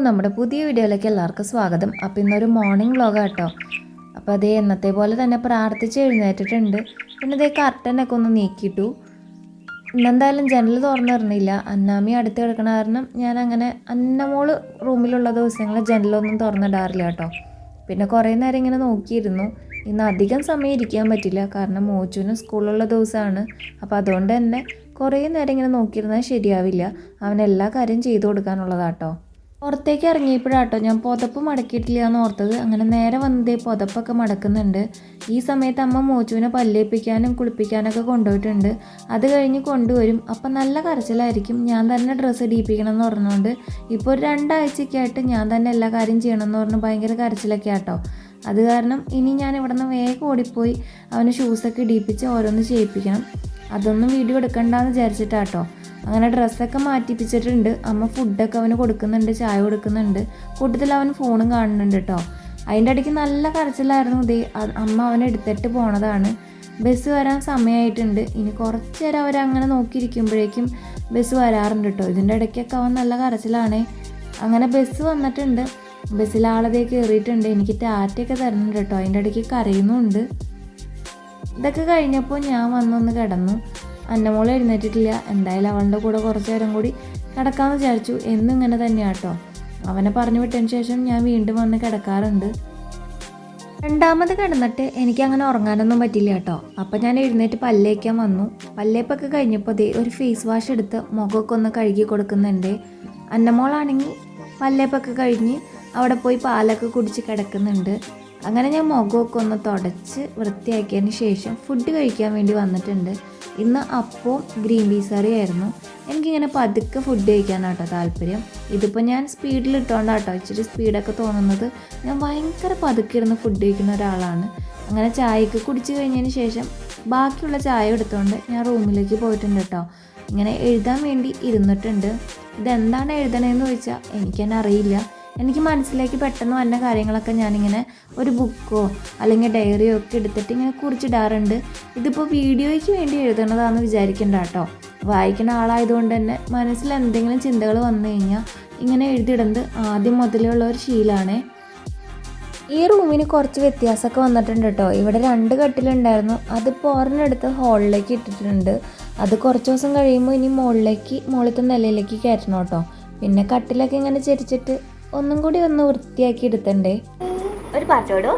നമ്മുടെ പുതിയ വീഡിയോയിലേക്ക് എല്ലാവർക്കും സ്വാഗതം. അപ്പോൾ ഇന്നൊരു മോർണിംഗ് വ്ളോഗാണ് കേട്ടോ. അപ്പോൾ അതേ എന്നത്തെ പോലെ തന്നെ പ്രാർത്ഥിച്ച് എഴുന്നേറ്റിട്ടുണ്ട്. പിന്നെ അതേ കർട്ടനൊക്കെ ഒന്ന് നീക്കിയിട്ടു. ഇന്നെന്തായാലും ജനൽ തുറന്നിരുന്നില്ല. അന്നാമി അടുത്ത് കിടക്കണ കാരണം ഞാൻ അങ്ങനെ അന്നമോള് റൂമിലുള്ള ദിവസങ്ങളിൽ ജനലൊന്നും തുറന്നിടാറില്ല കേട്ടോ. പിന്നെ കുറേ നേരം ഇങ്ങനെ നോക്കിയിരുന്നു. ഇന്ന് അധികം സമയം ഇരിക്കാൻ പറ്റില്ല, കാരണം മോച്ചുവിന് സ്കൂളിലുള്ള ദിവസമാണ്. അപ്പോൾ അതുകൊണ്ട് തന്നെ കുറേ നേരം ഇങ്ങനെ നോക്കിയിരുന്നാൽ ശരിയാവില്ല. അവനെല്ലാ കാര്യം ചെയ്തു കൊടുക്കാനുള്ളതാട്ടോ. പുറത്തേക്ക് ഇറങ്ങിയപ്പോഴാട്ടോ ഞാൻ പുതപ്പ് മടക്കിയിട്ടില്ല എന്ന് ഓർത്തത്. അങ്ങനെ നേരെ വന്നതേ പുതപ്പൊക്കെ മടക്കുന്നുണ്ട്. ഈ സമയത്ത് അമ്മ മോച്ചുവിനെ പല്ലേപ്പിക്കാനും കുളിപ്പിക്കാനൊക്കെ കൊണ്ടുപോയിട്ടുണ്ട്. അത് കഴിഞ്ഞ് കൊണ്ടുവരും. അപ്പം നല്ല കരച്ചിലായിരിക്കും. ഞാൻ തന്നെ ഡ്രസ്സ് ഇടിയിപ്പിക്കണം എന്ന് പറഞ്ഞുകൊണ്ട് ഇപ്പോൾ ഒരു 2 ആഴ്ചയ്ക്കായിട്ട് ഞാൻ തന്നെ എല്ലാ കാര്യം ചെയ്യണമെന്ന് പറഞ്ഞ് ഭയങ്കര കരച്ചിലൊക്കെ ആട്ടോ. അത് കാരണം ഇനി ഞാൻ ഇവിടെ നിന്ന് വേഗം ഓടിപ്പോയി അവന് ഷൂസൊക്കെ ഇടിയിപ്പിച്ച് ഓരോന്ന് ചെയ്യിപ്പിക്കണം. അതൊന്നും വീഡിയോ എടുക്കണ്ടെന്ന് വിചാരിച്ചിട്ടാട്ടോ. അങ്ങനെ ഡ്രസ്സൊക്കെ മാറ്റിപ്പിച്ചിട്ടുണ്ട്. അമ്മ ഫുഡൊക്കെ അവന് കൊടുക്കുന്നുണ്ട്, ചായ കൊടുക്കുന്നുണ്ട്. കൂട്ടത്തിൽ അവൻ ഫോണും കാണുന്നുണ്ട് കേട്ടോ. അതിൻ്റെ ഇടയ്ക്ക് നല്ല കരച്ചിലായിരുന്നു. ഇതേ അമ്മ അവനെ എടുത്തിട്ട് പോണതാണ്. ബസ് വരാൻ സമയമായിട്ടുണ്ട്. ഇനി കുറച്ച് നേരം അവരങ്ങനെ നോക്കിയിരിക്കുമ്പോഴേക്കും ബസ് വരാറുണ്ട് കേട്ടോ. ഇതിൻ്റെ ഇടയ്ക്കൊക്കെ അവൻ നല്ല കരച്ചിലാണേ. അങ്ങനെ ബസ് വന്നിട്ടുണ്ട്. ബസ്സിൽ ആളതേ കയറിയിട്ടുണ്ട്. എനിക്ക് ടാറ്റയൊക്കെ തരുന്നുണ്ട് കേട്ടോ. അതിൻ്റെ ഇടയ്ക്ക് കരയുന്നുമുണ്ട്. ഇതൊക്കെ കഴിഞ്ഞപ്പോൾ ഞാൻ വന്നൊന്ന് കിടന്നു. അന്നമോൾ എഴുന്നേറ്റിട്ടില്ല. എന്തായാലും അവളുടെ കൂടെ കുറച്ച് നേരം കൂടി കിടക്കാമെന്ന് വിചാരിച്ചു. എന്നും ഇങ്ങനെ തന്നെയാണ് കേട്ടോ. അവനെ പറഞ്ഞു വിട്ടതിന് ശേഷം ഞാൻ വീണ്ടും വന്ന് കിടക്കാറുണ്ട്. രണ്ടാമത് കിടന്നിട്ട് എനിക്കങ്ങനെ ഉറങ്ങാനൊന്നും പറ്റില്ല കേട്ടോ. അപ്പം ഞാൻ എഴുന്നേറ്റ് പല്ലേക്കാൻ വന്നു. പല്ലേപ്പൊക്കെ കഴിഞ്ഞപ്പോൾ ഒരു ഫേസ് വാഷ് എടുത്ത് മുഖമൊക്കെ ഒന്ന് കഴുകി കൊടുക്കുന്നുണ്ട്. അന്നമോളാണെങ്കിൽ പല്ലേപ്പൊക്കെ കഴിഞ്ഞ് അവിടെ പോയി പാലൊക്കെ കുടിച്ച് കിടക്കുന്നുണ്ട്. അങ്ങനെ ഞാൻ മുഖമൊക്കെ ഒന്ന് തുടച്ച് വൃത്തിയാക്കിയതിന് ശേഷം ഫുഡ് കഴിക്കാൻ വേണ്ടി വന്നിട്ടുണ്ട്. ഇന്ന് അപ്പവും ഗ്രീൻ പീസ് കറി ആയിരുന്നു. എനിക്കിങ്ങനെ പതുക്കെ ഫുഡ് കഴിക്കാനാട്ടോ താല്പര്യം. ഇതിപ്പോൾ ഞാൻ സ്പീഡിലിട്ടോണ്ടാട്ടോ ഇച്ചിരി സ്പീഡൊക്കെ തോന്നുന്നത്. ഞാൻ ഭയങ്കര പതുക്കെ ഇരുന്ന് ഫുഡ് കഴിക്കുന്ന ഒരാളാണ്. അങ്ങനെ ചായയൊക്കെ കുടിച്ച് കഴിഞ്ഞതിന് ശേഷം ബാക്കിയുള്ള ചായ എടുത്തുകൊണ്ട് ഞാൻ റൂമിലേക്ക് പോയിട്ടുണ്ട് കേട്ടോ. ഇങ്ങനെ എഴുതാൻ വേണ്ടി ഇരുന്നിട്ടുണ്ട്. ഇതെന്താണ് എഴുതണതെന്ന് ചോദിച്ചാൽ എനിക്കെന്നെ അറിയില്ല. എനിക്ക് മനസ്സിലേക്ക് പെട്ടെന്ന് വന്ന കാര്യങ്ങളൊക്കെ ഞാനിങ്ങനെ ഒരു ബുക്കോ അല്ലെങ്കിൽ ഡയറിയോ ഒക്കെ എടുത്തിട്ട് ഇങ്ങനെ കുറിച്ചിടാറുണ്ട്. ഇതിപ്പോൾ വീഡിയോയ്ക്ക് വേണ്ടി എഴുതണതാണെന്ന് വിചാരിക്കണ്ട കേട്ടോ. വായിക്കുന്ന ആളായതുകൊണ്ട് തന്നെ മനസ്സിൽ എന്തെങ്കിലും ചിന്തകൾ വന്നു കഴിഞ്ഞാൽ ഇങ്ങനെ എഴുതിയിടുന്നത് ആദ്യം മുതലുള്ള ഒരു ശീലമാണേ. ഈ റൂമിന് കുറച്ച് വ്യത്യാസമൊക്കെ വന്നിട്ടുണ്ട് കേട്ടോ. ഇവിടെ 2 കട്ടിലുണ്ടായിരുന്നു. അതിപ്പോൾ ഒരെണ്ണെടുത്ത് ഹോളിലേക്ക് ഇട്ടിട്ടുണ്ട്. അത് കുറച്ച് ദിവസം കഴിയുമ്പോൾ ഇനി മുകളിലത്തെ നിലയിലേക്ക് കയറ്റണം കേട്ടോ. പിന്നെ കട്ടിലൊക്കെ ഇങ്ങനെ ചരിച്ചിട്ട് ഒന്നും കൂടി ഒന്ന് വൃത്തിയാക്കി എടുത്തണ്ടേ. ഒരു പാട്ടോടോ.